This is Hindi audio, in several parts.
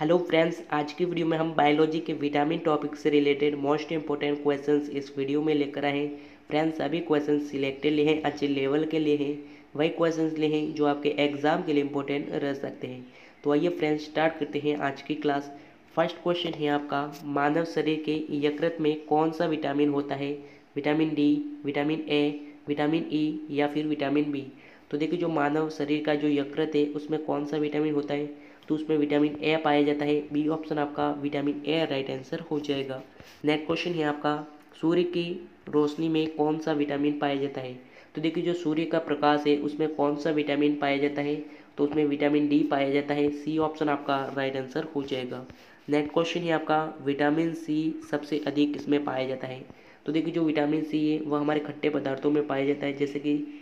हेलो फ्रेंड्स, आज की वीडियो में हम बायोलॉजी के विटामिन टॉपिक से रिलेटेड मोस्ट इंपॉर्टेंट क्वेश्चंस इस वीडियो में लेकर आए हैं। फ्रेंड्स, सभी क्वेश्चंस सिलेक्टेड लिए हैं, अच्छे लेवल के लिए हैं, वही क्वेश्चंस लिए हैं जो आपके एग्जाम के लिए इंपॉर्टेंट रह सकते हैं। तो आइए फ्रेंड्स, स्टार्ट करते हैं आज की क्लास। फर्स्ट क्वेश्चन है आपका, मानव शरीर के यकृत में कौन सा विटामिन होता है? Vitamin D, vitamin A, vitamin E या फिर विटामिन बी। तो देखिए, जो मानव शरीर का जो यकृत है उसमें कौन सा विटामिन होता है? तो उसमें विटामिन ए पाया जाता है। बी ऑप्शन आपका विटामिन ए राइट आंसर हो जाएगा। नेक्स्ट क्वेश्चन है आपका, सूर्य की रोशनी में कौन सा विटामिन पाया जाता है? तो देखिए, जो सूर्य का प्रकाश है उसमें कौन सा विटामिन पाया जाता है? तो उसमें विटामिन डी पाया जाता है। सी ऑप्शन आपका राइट आंसर हो जाएगा। नेक्स्ट क्वेश्चन है आपका, विटामिन सी सबसे अधिक इसमें पाया जाता है? तो देखिए, जो विटामिन सी है वह हमारे खट्टे पदार्थों में पाया जाता है, जैसे कि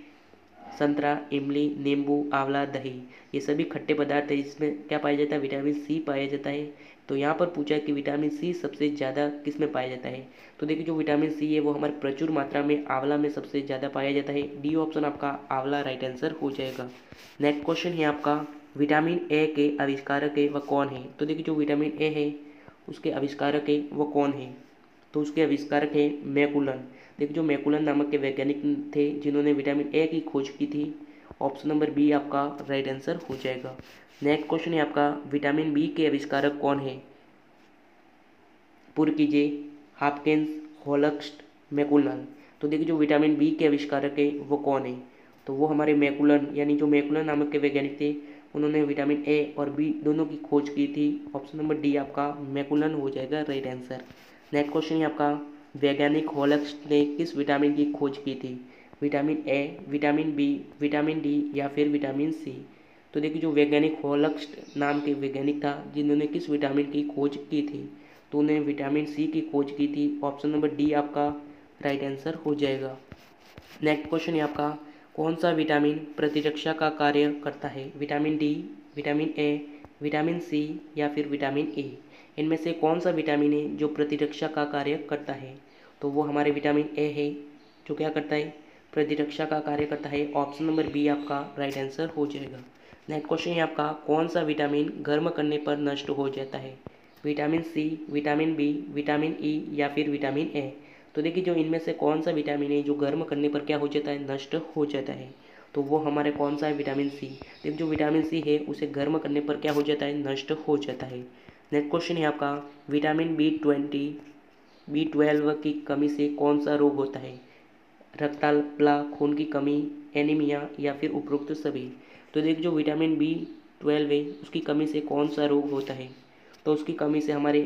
संतरा, इमली, नींबू, आंवला, दही। ये सभी खट्टे पदार्थ है, इसमें क्या पाया जाता है? विटामिन सी पाया जाता है। तो यहाँ पर पूछा कि विटामिन सी सबसे ज़्यादा किस में पाया जाता है? तो देखिए, जो विटामिन सी है वो हमारे प्रचुर मात्रा में आंवला में सबसे ज़्यादा पाया जाता है। डी ऑप्शन आपका आंवला राइट आंसर हो जाएगा। नेक्स्ट क्वेश्चन है आपका, विटामिन ए के आविष्कारक है वह कौन है? तो देखिए, जो विटामिन ए है उसके आविष्कारक है वो कौन है? तो उसके आविष्कारक है मैकुलन। देखिए, जो मैकुलन नामक के वैज्ञानिक थे जिन्होंने विटामिन ए की खोज की थी। ऑप्शन नंबर बी आपका राइट आंसर हो जाएगा। नेक्स्ट क्वेश्चन है आपका, विटामिन बी के आविष्कारक कौन है? पुरकीजे, हॉपकिंस, होल्क्स्ट, मैकुलन। तो देखिए, जो विटामिन बी के आविष्कारक है वो कौन है? तो वो हमारे मैकुलन, यानी जो मैकुलन नामक के वैज्ञानिक थे उन्होंने विटामिन ए और बी दोनों की खोज की थी। ऑप्शन नंबर डी आपका मैकुलन हो जाएगा राइट आंसर। नेक्स्ट क्वेश्चन है आपका, वैज्ञानिक होल्क्स्ट ने किस विटामिन की खोज की थी? Vitamin A, vitamin B, vitamin D या फिर विटामिन सी। तो देखिए, जो वैज्ञानिक होल्क्स्ट नाम के वैज्ञानिक था जिन्होंने किस विटामिन की खोज की थी? तो उन्हें विटामिन सी की खोज की थी। ऑप्शन नंबर डी आपका राइट आंसर हो जाएगा। नेक्स्ट क्वेश्चन है आपका, कौन सा विटामिन प्रतिरक्षा का कार्य करता है? Vitamin D, vitamin A, vitamin C या फिर विटामिन ए। इनमें से कौन सा विटामिन है जो प्रतिरक्षा का कार्य करता है? तो वो हमारे विटामिन ए है, जो क्या करता है? प्रतिरक्षा का कार्य करता है। ऑप्शन नंबर बी आपका राइट आंसर हो जाएगा। नेक्स्ट क्वेश्चन है आपका, कौन सा विटामिन गर्म करने पर नष्ट हो जाता है? Vitamin C, vitamin B, vitamin E या फिर विटामिन ए। तो देखिए, जो इनमें से कौन सा विटामिन है जो गर्म करने पर क्या हो जाता है? नष्ट हो जाता है। तो वो हमारे कौन सा है? Vitamin C. देखिए, जो विटामिन सी है उसे गर्म करने पर क्या हो जाता है? नष्ट हो जाता है। नेक्स्ट क्वेश्चन है आपका, विटामिन बी 12 की कमी से कौन सा रोग होता है? रक्तप्ला, खून की कमी, एनीमिया या फिर उपरोक्त सभी। तो देखिए, जो विटामिन बी 12 है उसकी कमी से कौन सा रोग होता है? तो उसकी कमी से हमारे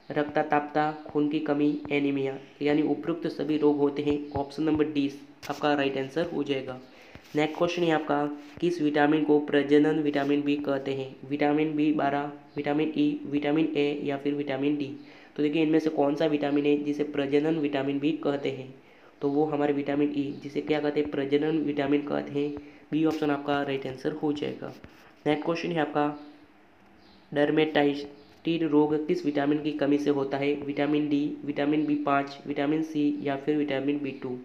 रक्ततापता, खून की कमी, एनीमिया यानी उपरोक्त सभी रोग होते हैं। ऑप्शन नंबर डी आपका राइट आंसर हो जाएगा। नेक्स्ट क्वेश्चन है आपका, किस विटामिन को प्रजनन विटामिन भी कहते हैं? Vitamin B 12, vitamin E, vitamin A या फिर विटामिन डी। तो देखिए, इनमें से कौन सा विटामिन है जिसे प्रजनन विटामिन भी कहते हैं? तो वो हमारे विटामिन ई, जिसे क्या कहते हैं? प्रजनन विटामिन कहते हैं। बी ऑप्शन आपका राइट आंसर हो जाएगा। नेक्स्ट क्वेश्चन है आपका, डर्मेटाइटिस रोग किस विटामिन की कमी से होता है? Vitamin D, vitamin B 5, vitamin C या फिर विटामिन बी 2।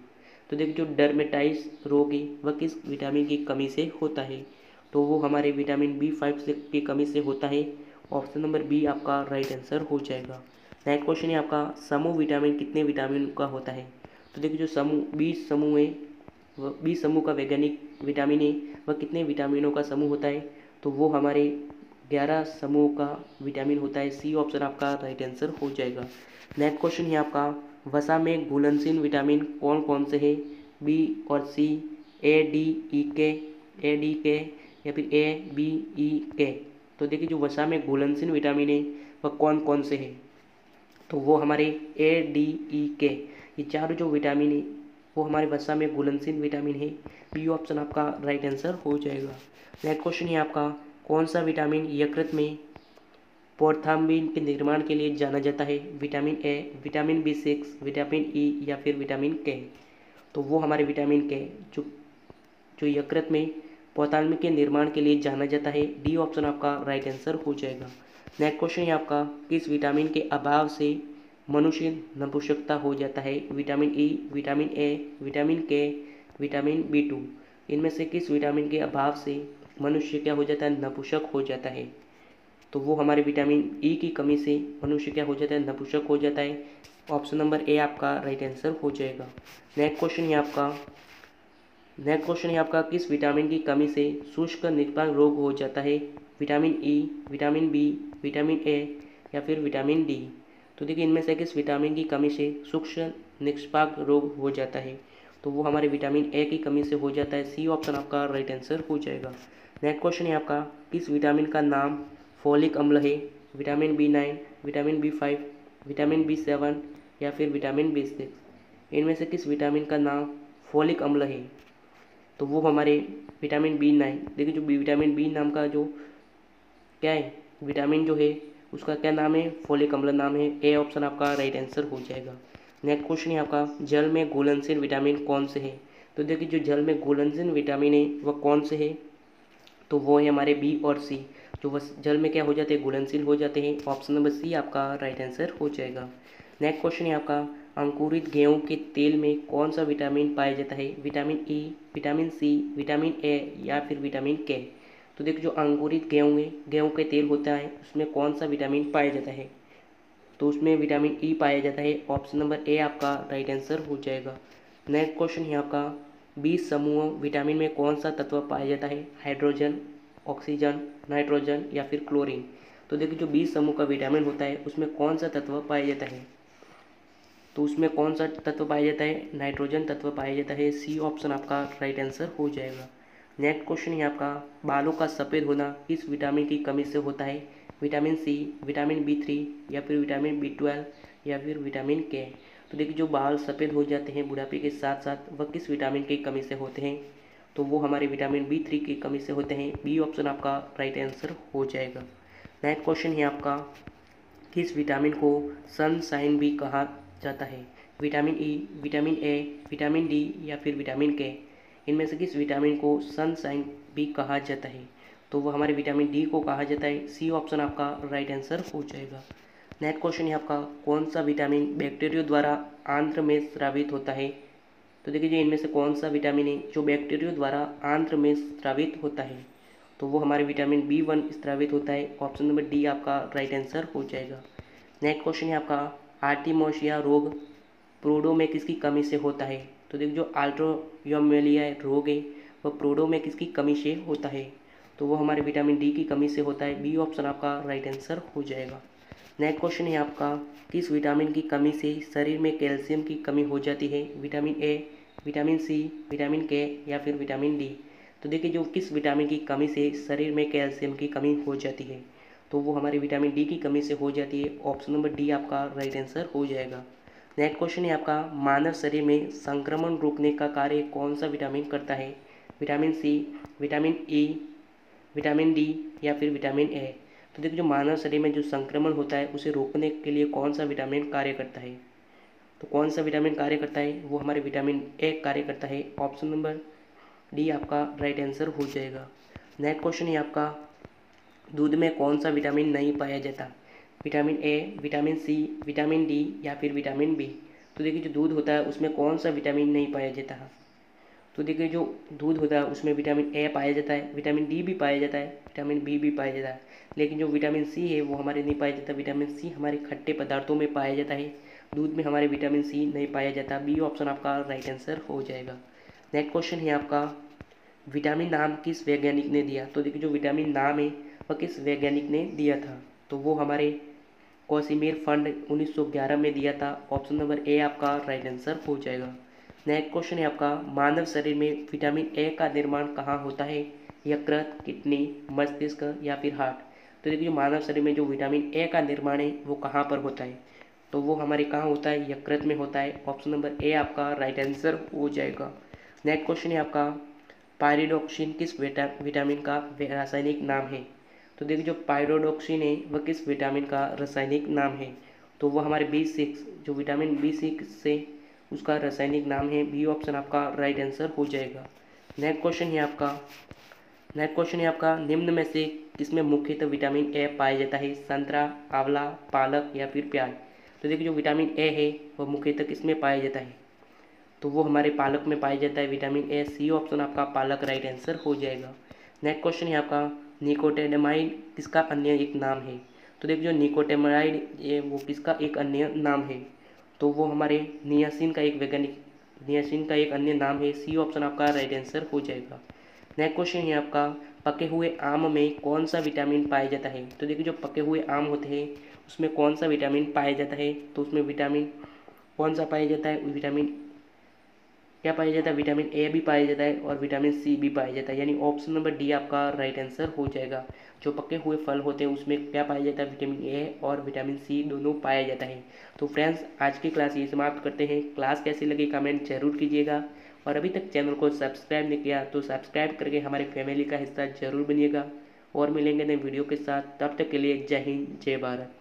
तो देखिए, जो डर्मेटाइटिस रोग है वह किस विटामिन की कमी से होता है? तो वो हमारे विटामिन बी 5 से की कमी से होता है। ऑप्शन नंबर बी आपका राइट आंसर हो जाएगा। नेक्स्ट क्वेश्चन है आपका, समूह विटामिन कितने विटामिन का होता है? तो देखिए, जो समूह बी समूह है वह बी समूह का वैज्ञानिक विटामिन है वह कितने विटामिनों का समूह होता है? तो वो हमारे 11 समूह का विटामिन होता है। सी ऑप्शन आपका राइट आंसर हो जाएगा। नेक्स्ट क्वेश्चन है आपका, वसा में घुलनशील विटामिन कौन कौन से हैं? बी और सी, ए डी के या फिर ए बी ई के। तो देखिए, जो वसा में घुलनशील विटामिन है वह कौन कौन से हैं? तो वो हमारे ए डी ई के, ये चारों जो विटामिन है वो हमारे वसा में घुलनशील विटामिन है। बी ऑप्शन आपका राइट आंसर हो जाएगा। नेक्स्ट क्वेश्चन है आपका, कौन सा विटामिन यकृत में पोरथाम्बिन के निर्माण के लिए जाना जाता है? Vitamin A, vitamin B 6, vitamin E या फिर विटामिन के। तो वो हमारे विटामिन के जो जो यकृत में पोरथाम्बिन के निर्माण के लिए जाना जाता है। डी ऑप्शन आपका राइट आंसर हो जाएगा। नेक्स्ट क्वेश्चन है आपका, किस विटामिन के अभाव से मनुष्य नपुंसकता हो जाता है? Vitamin E, vitamin A, vitamin के, विटामिन बी 2। इनमें से किस विटामिन के अभाव से मनुष्य क्या हो जाता है? नपुंसक हो जाता है। तो वो हमारे विटामिन ई की कमी से मनुष्य क्या हो जाता है, नपुंसक हो जाता है। ऑप्शन नंबर ए आपका राइट आंसर हो जाएगा। नेक्स्ट क्वेश्चन है आपका किस विटामिन की कमी से शुष्क निष्पादन रोग हो जाता है? Vitamin E, vitamin B, vitamin A या फिर विटामिन डी। तो देखिए इनमें से किस विटामिन की कमी से सूक्ष्म निष्पाक रोग हो जाता है? तो वो हमारे विटामिन ए की कमी से हो जाता है। सी ऑप्शन आपका राइट आंसर हो जाएगा। नेक्स्ट क्वेश्चन है आपका किस विटामिन का नाम फोलिक अम्ल है? विटामिन बी9, विटामिन बी5, विटामिन बी7 या फिर विटामिन बी6। इनमें से किस विटामिन का नाम फोलिक अम्ल है? तो वो हमारे विटामिन बी9। देखिए जो विटामिन बी नाम का जो क्या है विटामिन जो है उसका क्या नाम है? फोलिक अम्ल नाम है। ए ऑप्शन आपका राइट आंसर हो जाएगा। नेक्स्ट क्वेश्चन है आपका जल में घुलनशील विटामिन कौन से है? तो देखिए जो जल में घुलनशील विटामिन है वह कौन से है? तो वो है हमारे बी और सी, जो बस जल में क्या हो जाते हैं, घुलनशील हो जाते हैं। ऑप्शन नंबर सी आपका राइट आंसर हो जाएगा। नेक्स्ट क्वेश्चन है आपका अंकुरित गेहूं के तेल में कौन सा विटामिन पाया जाता है? Vitamin E, vitamin C, vitamin A या फिर विटामिन के। तो देखिए जो अंकुरित गेहूं है, गेहूं के तेल होता है, उसमें कौन सा विटामिन पाया जाता है? तो उसमें विटामिन ई पाया जाता है। ऑप्शन नंबर ए आपका राइट आंसर हो जाएगा। नेक्स्ट क्वेश्चन है आपका बीस समूह विटामिन में कौन सा तत्व पाया जाता है? हाइड्रोजन, ऑक्सीजन, नाइट्रोजन या फिर क्लोरीन। तो देखिए जो बीस समूह का विटामिन होता है उसमें कौन सा तत्व पाया जाता है? तो उसमें कौन सा तत्व पाया जाता है? नाइट्रोजन तत्व पाया जाता है। सी ऑप्शन आपका राइट आंसर हो जाएगा। नेक्स्ट क्वेश्चन है आपका बालों का सफ़ेद होना किस विटामिन की कमी से होता है? विटामिन सी, विटामिन बी3 या फिर विटामिन बी12 या फिर विटामिन के। तो देखिए जो बाल सफ़ेद हो जाते हैं बुढ़ापे के साथ साथ वह किस विटामिन की कमी से होते हैं? तो वो हमारे विटामिन बी3 की कमी से होते हैं। बी ऑप्शन आपका राइट आंसर हो जाएगा। नेक्स्ट क्वेश्चन है आपका किस विटामिन को सनशाइन भी कहा जाता है? Vitamin E, vitamin A, vitamin D या फिर विटामिन के। इनमें से किस विटामिन को सनशाइन भी कहा जाता है? तो वो हमारे विटामिन डी को कहा जाता है। सी ऑप्शन आपका राइट आंसर हो जाएगा। नेक्स्ट क्वेश्चन है आपका कौन सा विटामिन बैक्टीरिया द्वारा आंत्र में स्रावित होता है? तो देखिए इनमें से कौन सा विटामिन है जो बैक्टीरिया द्वारा आंत्र में स्रावित होता है? तो वो हमारे विटामिन बी1 स्रावित होता है। ऑप्शन नंबर डी आपका राइट आंसर हो जाएगा। नेक्स्ट क्वेश्चन है आपका आर्टिमोशिया रोग प्रोडो में किसकी कमी से होता है? तो देखिए जो आल्ट्रोयोमेलिया रोग है वह प्रोडो में किसकी कमी से होता है? तो वो हमारे विटामिन डी की कमी से होता है। बी ऑप्शन आपका राइट आंसर हो जाएगा। नेक्स्ट क्वेश्चन है आपका किस विटामिन की कमी से शरीर में कैल्शियम की कमी हो जाती है? Vitamin A, vitamin C, vitamin K या फिर विटामिन डी। तो देखिए जो किस विटामिन की कमी से शरीर में कैल्शियम की कमी हो जाती है? तो वो हमारे विटामिन डी की कमी से हो जाती है। ऑप्शन नंबर डी आपका राइट आंसर हो जाएगा। नेक्स्ट क्वेश्चन है आपका मानव शरीर में संक्रमण रोकने का कार्य कौन सा विटामिन करता है? Vitamin C, vitamin E, vitamin D या फिर विटामिन ए। तो देखिए जो मानव शरीर में जो संक्रमण होता है उसे रोकने के लिए कौन सा विटामिन कार्य करता है? तो कौन सा विटामिन कार्य करता है? वो हमारे विटामिन ए कार्य करता है। ऑप्शन नंबर डी आपका राइट आंसर हो जाएगा। नेक्स्ट क्वेश्चन है आपका दूध में कौन सा विटामिन नहीं पाया जाता? Vitamin A, vitamin C, vitamin D या फिर विटामिन बी। तो देखिए जो दूध होता है उसमें कौन सा विटामिन नहीं पाया जाता है? तो देखिए जो दूध होता है उसमें विटामिन ए पाया जाता है, विटामिन डी भी पाया जाता है, विटामिन बी भी पाया जाता है। लेकिन जो विटामिन सी है वो हमारे नहीं पाया जाता। विटामिन सी हमारे खट्टे पदार्थों में पाया जाता है, दूध में हमारे विटामिन सी नहीं पाया जाता। बी ऑप्शन आपका राइट आंसर हो जाएगा। नेक्स्ट क्वेश्चन है आपका विटामिन नाम किस वैज्ञानिक ने दिया? तो देखिए जो विटामिन नाम है वह किस वैज्ञानिक ने दिया था? तो वो हमारे कॉसिमिर फंड 1911 में दिया था। ऑप्शन नंबर ए आपका राइट आंसर हो जाएगा। नेक्स्ट क्वेश्चन है आपका मानव शरीर में विटामिन ए का निर्माण कहाँ होता है? यकृत, किडनी, मस्तिष्क या फिर हार्ट। तो देखिए मानव शरीर में जो विटामिन ए का निर्माण है वो कहाँ पर होता है? तो वो हमारे कहाँ होता है? यकृत में होता है। ऑप्शन नंबर ए आपका राइट आंसर हो जाएगा। नेक्स्ट क्वेश्चन है आपका पायरिडोक्सिन किस विटामिन का रासायनिक नाम है? तो देखिए जो पायरिडोक्सिन है वह किस विटामिन का रासायनिक नाम है? तो वो हमारे B6 जो विटामिन B6 से उसका रासायनिक नाम है। बी ऑप्शन आपका राइट आंसर हो जाएगा। नेक्स्ट क्वेश्चन है आपका निम्न में से किसमें मुख्यतः विटामिन ए पाया जाता है? संतरा, आंवला, पालक या फिर प्याज। तो देखिए जो विटामिन ए है वह मुख्यतः किसमें पाया जाता है? तो वो हमारे पालक में पाया जाता है विटामिन ए। सी ऑप्शन आपका पालक राइट आंसर हो जाएगा। नेक्स्ट क्वेश्चन है आपका निकोटिनामाइड किसका अन्य एक नाम है? तो देखो जो निकोटिनामाइड ये वो किसका एक अन्य नाम है? तो वो हमारे नियासिन का एक वैज्ञानिक नियासिन का एक अन्य नाम है। सी ऑप्शन आपका राइट आंसर हो जाएगा। नेक्स्ट क्वेश्चन है आपका, पके हुए आम में कौन सा विटामिन पाया जाता है? तो देखिए जो पके हुए आम होते हैं उसमें कौन सा विटामिन पाया जाता है? तो उसमें विटामिन कौन सा पाया जाता है? विटामिन क्या पाया जाता है? विटामिन ए भी पाया जाता है और विटामिन सी भी पाया जाता है, यानी ऑप्शन नंबर डी आपका राइट आंसर हो जाएगा। जो पके हुए फल होते हैं उसमें क्या पाया जाता है? विटामिन ए और विटामिन सी दोनों पाया जाता है। तो फ्रेंड्स आज की क्लास ये समाप्त करते हैं। क्लास कैसी लगी कमेंट जरूर कीजिएगा और अभी तक चैनल को सब्सक्राइब नहीं किया तो सब्सक्राइब करके हमारे फैमिली का हिस्सा जरूर बनिएगा। और मिलेंगे नए वीडियो के साथ, तब तक के लिए जय हिंद जय भारत।